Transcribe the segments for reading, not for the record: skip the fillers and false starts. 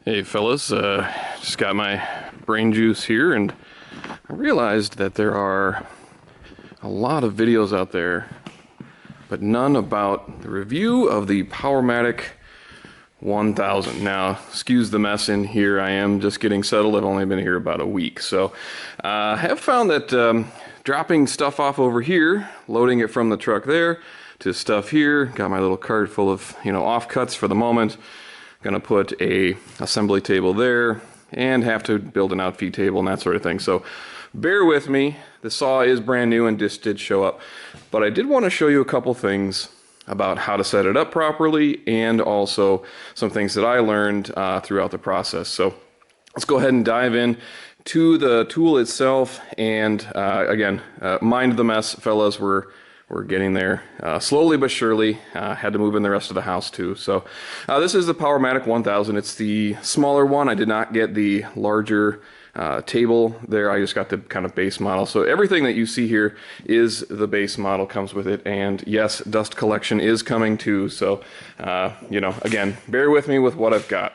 Hey fellas, just got my brain juice here and I realized that there are a lot of videos out there, but none about the review of the Powermatic 1000. Now, excuse the mess in here, I am just getting settled. I've only been here about a week. So I have found that dropping stuff off over here, loading it from the truck there to stuff here, got my little cart full of, offcuts for the moment. Gonna put a assembly table there and have to build an outfeed table and that sort of thing. So bear with me. The saw is brand new and just did show up, but I did want to show you a couple things about how to set it up properly and also some things that I learned throughout the process. So let's go ahead and dive in to the tool itself. And again, mind the mess, fellas. We're getting there slowly but surely. Had to move in the rest of the house too. So this is the Powermatic 1000. It's the smaller one. I did not get the larger table there. I just got the kind of base model. So everything that you see here is the base model, comes with it. And yes, dust collection is coming too. So, again, bear with me with what I've got.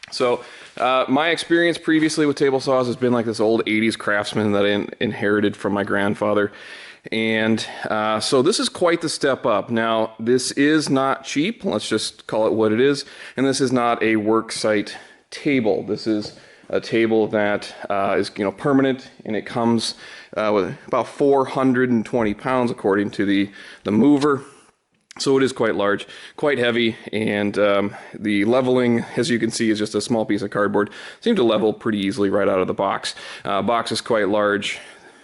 So my experience previously with table saws has been like this old 80s Craftsman that I inherited from my grandfather. And so this is quite the step up. Now, this is not cheap. Let's just call it what it is. And this is not a work site table. This is a table that is permanent, and it comes with about 420 pounds according to the mover. So it is quite large, quite heavy, and the leveling, as you can see, is just a small piece of cardboard. Seemed to level pretty easily right out of the box. Box is quite large.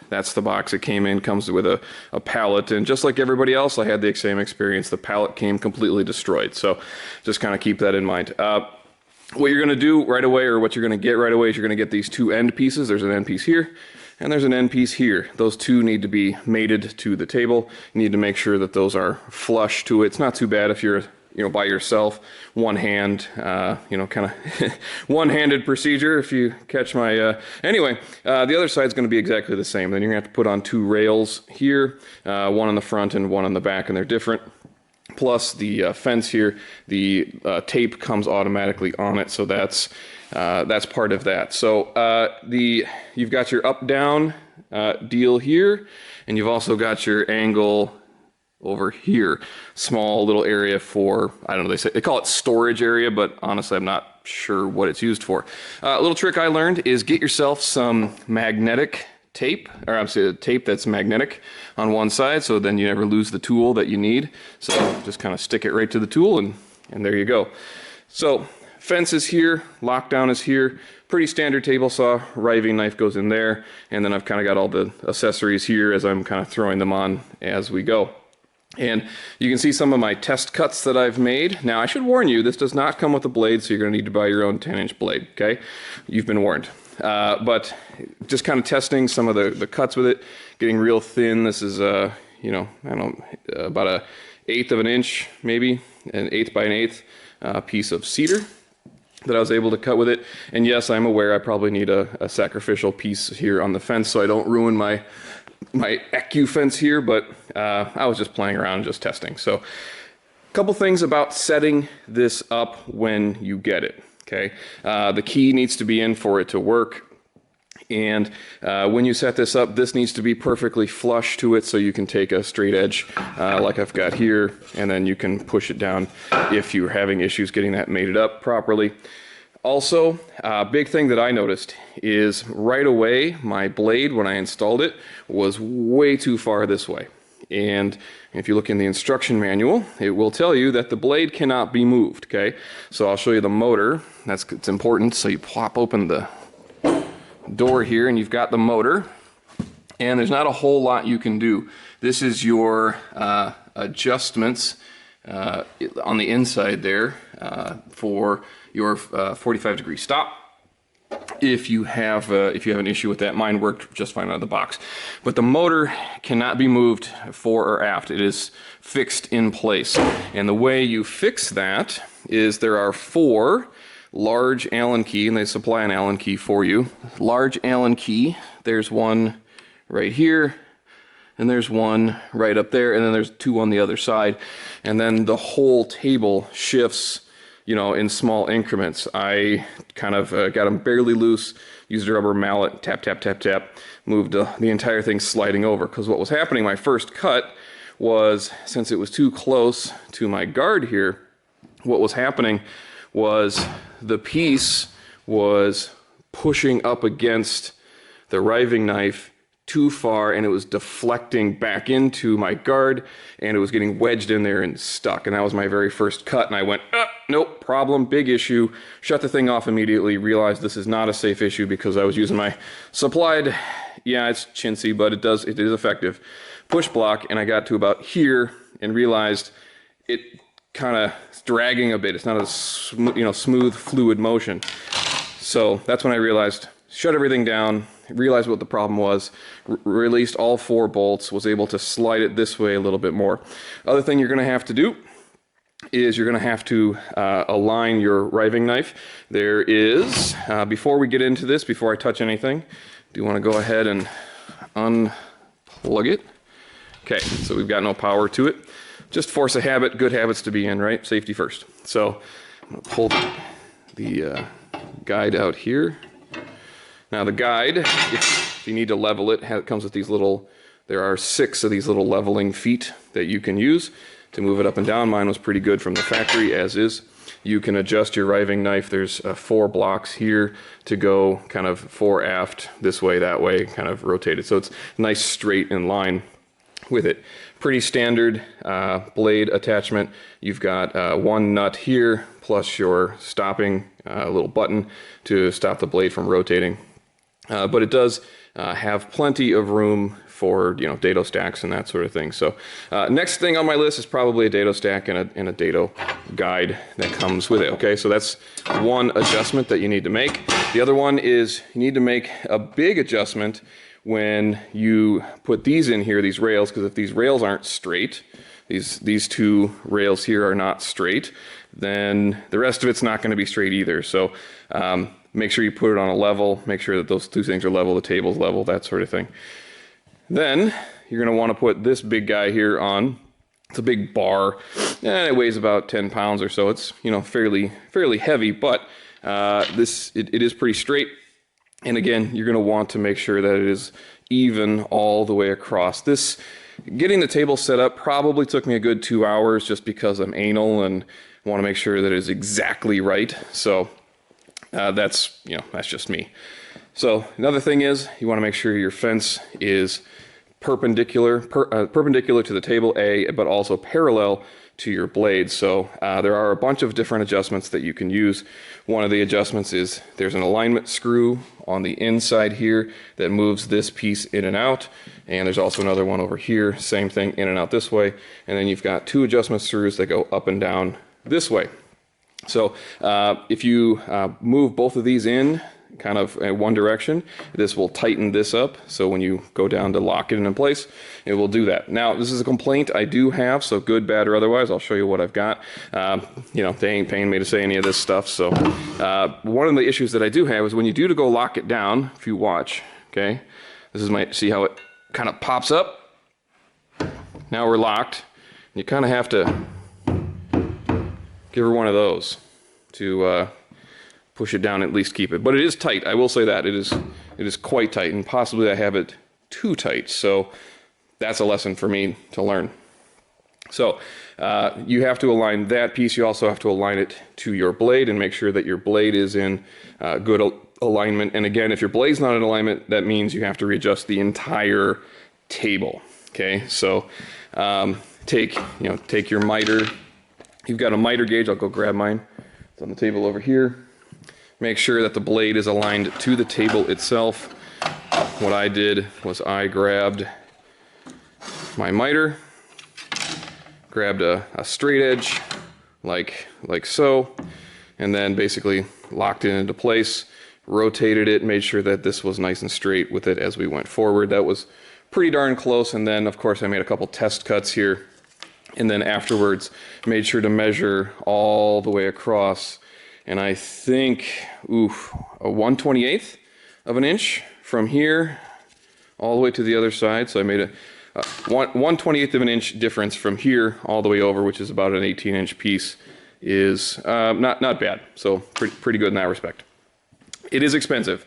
That's the box it came in. Comes with a pallet, and just like everybody else, I had the same experience. The pallet came completely destroyed, so just kind of keep that in mind. What you're going to do right away, or what you're going to get right away, is you're going to get these two end pieces. There's an end piece here, and there's an end piece here. Those two need to be mated to the table. You need to make sure that those are flush to it. It's not too bad if you're by yourself, one hand, kind of one-handed procedure, if you catch my, anyway, the other side's going to be exactly the same. Then you're going to have to put on two rails here, one on the front and one on the back, and they're different. Plus the fence here, the tape comes automatically on it, so that's part of that. So you've got your up-down deal here, and you've also got your angle over here. Small little area for, I don't know, they call it storage area, but honestly I'm not sure what it's used for. A little trick I learned is get yourself some magnetic tape, or obviously a tape that's magnetic on one side, so then you never lose the tool that you need. So just kind of stick it right to the tool, and there you go. So fence is here, lockdown is here, pretty standard table saw, riving knife goes in there, and then I've kind of got all the accessories here as I'm kind of throwing them on as we go. And you can see some of my test cuts that I've made. Now, I should warn you, this does not come with a blade, so you're going to need to buy your own 10-inch blade, okay? You've been warned. But just kind of testing some of the cuts with it, getting real thin. This is, I don't know, about an eighth of an inch, maybe, an eighth by an eighth piece of cedar that I was able to cut with it. And yes, I'm aware I probably need a sacrificial piece here on the fence so I don't ruin my ECU fence here, but I was just playing around and just testing. So a couple things about setting this up when you get it, okay? The key needs to be in for it to work, and when you set this up, this needs to be perfectly flush to it so you can take a straight edge like I've got here, and then you can push it down if you're having issues getting that mated up properly. Also, a big thing that I noticed is right away, my blade, when I installed it, was way too far this way. And if you look in the instruction manual, it will tell you that the blade cannot be moved, okay? So I'll show you the motor. It's important. So you pop open the door here, and you've got the motor. And there's not a whole lot you can do. This is your adjustments on the inside there for your 45-degree stop. If you have an issue with that, mine worked just fine out of the box. But the motor cannot be moved fore or aft. It is fixed in place. And the way you fix that is there are 4 large Allen key, and they supply an Allen key for you. Large Allen key. There's one right here, and there's one right up there, and then there's 2 on the other side. And then the whole table shifts you know, in small increments. I kind of got them barely loose, used a rubber mallet, tap, tap, tap, tap, moved the entire thing sliding over. Because what was happening, my first cut was, since it was too close to my guard here, what was happening was the piece was pushing up against the riving knife too far, and it was deflecting back into my guard, and it was getting wedged in there and stuck. And that was my very first cut, and I went, nope, problem, big issue. Shut the thing off immediately, realized this is not a safe issue because I was using my supplied, yeah, it's chintzy, but it is effective, push block, and I got to about here and realized it kind of dragging a bit. It's not a smooth, fluid motion. So that's when I realized, shut everything down, realized what the problem was, released all 4 bolts, was able to slide it this way a little bit more. Other thing you're going to have to do is you're going to have to align your riving knife. There is, before we get into this, before I touch anything, do you want to go ahead and unplug it? Okay, so we've got no power to it. Just force a habit, good habits to be in, right? Safety first. So I'm going to pull the guide out here. Now the guide, if you need to level it, it comes with these little, there are 6 of these little leveling feet that you can use to move it up and down. Mine was pretty good from the factory as is. You can adjust your riving knife. There's 4 blocks here to go kind of fore aft, this way, that way, kind of rotate it. So it's nice straight in line with it. Pretty standard blade attachment. You've got 1 nut here, plus your stopping little button to stop the blade from rotating. But it does have plenty of room for, you know, dado stacks and that sort of thing. So next thing on my list is probably a dado stack and a dado guide that comes with it. Okay, so that's one adjustment that you need to make. The other one is you need to make a big adjustment when you put these in here, these rails, because if these rails aren't straight, these 2 rails here are not straight, then the rest of it's not going to be straight either. So make sure you put it on a level, make sure that those 2 things are level, the table's level, that sort of thing. Then you're going to want to put this big guy here on. It's a big bar, and it weighs about 10 pounds or so. It's, you know, fairly heavy, but it is pretty straight. And again, you're going to want to make sure that it is even all the way across. Getting the table set up probably took me a good 2 hours just because I'm anal and want to make sure that it is exactly right. So that's just me. So another thing is you want to make sure your fence is perpendicular to the table, but also parallel to your blade. So there are a bunch of different adjustments that you can use. One of the adjustments is there's an alignment screw on the inside here that moves this piece in and out, and there's also another one over here, same thing, in and out this way, and then you've got 2 adjustment screws that go up and down this way. So if you move both of these in kind of in one direction, this will tighten this up, so when you go down to lock it in place, it will do that. Now, this is a complaint I do have, so good, bad, or otherwise, I'll show you what I've got. They ain't paying me to say any of this stuff, so one of the issues that I do have is when you do to go lock it down, if you watch, okay, see how it kind of pops up? Now we're locked. You kind of have to give her one of those to push it down, at least keep it. But it is tight, I will say that. It is quite tight, and possibly I have it too tight, so that's a lesson for me to learn. So you have to align that piece. You also have to align it to your blade and make sure that your blade is in good alignment. And again, if your blade's not in alignment, that means you have to readjust the entire table. Okay, so take your miter. You've got a miter gauge. I'll go grab mine. It's on the table over here. Make sure that the blade is aligned to the table itself. What I did was I grabbed my miter, grabbed a straight edge like so, and then basically locked it into place, rotated it, made sure that this was nice and straight with it as we went forward. That was pretty darn close, and then of course I made a couple test cuts here, and then afterwards made sure to measure all the way across, and I think, a 1/28 of an inch from here all the way to the other side. So I made a 1/28 of an inch difference from here all the way over, which is about an 18-inch piece is not bad. So pretty good in that respect. It is expensive.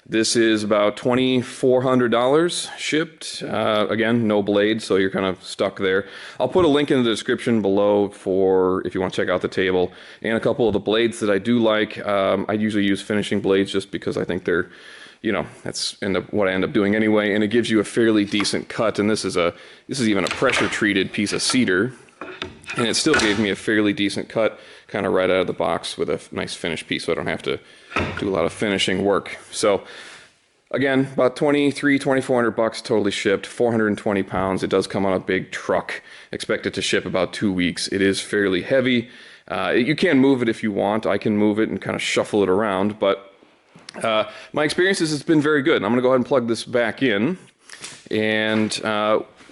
This is about $2,400 shipped. Again, no blade, so you're kind of stuck there. I'll put a link in the description below for if you want to check out the table and a couple of the blades that I do like. I usually use finishing blades just because I think they're, that's what I end up doing anyway, and it gives you a fairly decent cut. And this is even a pressure treated piece of cedar, and it still gave me a fairly decent cut, kind of right out of the box with a nice finished piece, so I don't have to do a lot of finishing work. So again, about $2,400 totally shipped, 420 pounds. It does come on a big truck, expected to ship about 2 weeks. It is fairly heavy. You can move it if you want. I can move it and kind of shuffle it around, but my experience is it's been very good. I'm going to go ahead and plug this back in, and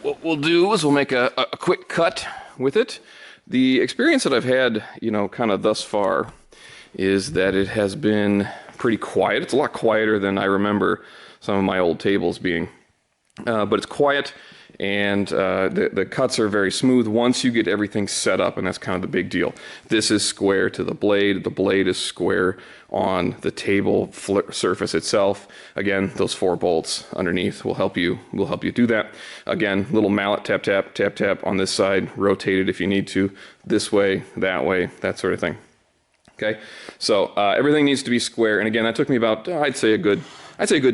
what we'll do is we'll make a quick cut with it. The experience that I've had, kind of thus far, is that it has been pretty quiet. It's a lot quieter than I remember some of my old tables being. But it's quiet, and the cuts are very smooth once you get everything set up, and that's kind of the big deal. This is square to the blade is square on the table surface itself. Again, those 4 bolts underneath will help you do that. Again, little mallet, tap tap tap tap on this side, rotate it if you need to, this way, that sort of thing. Okay, so everything needs to be square, and again, that took me about I'd say a good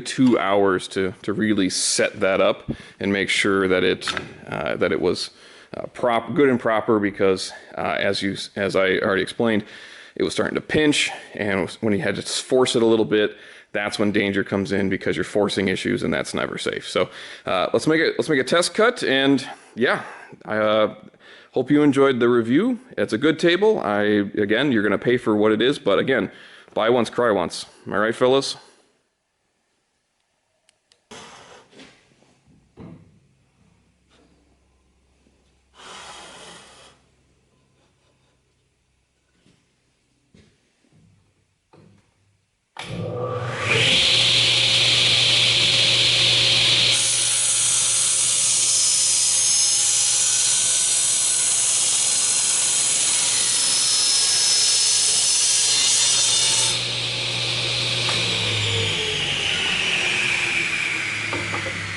2 hours to really set that up and make sure that it was good and proper, because as I already explained, it was starting to pinch, and when you had to force it a little bit, that's when danger comes in, because you're forcing issues, and that's never safe. So let's make a test cut, and yeah, I hope you enjoyed the review. It's a good table. Again, you're going to pay for what it is, but again, buy once, cry once. Am I right, fellas?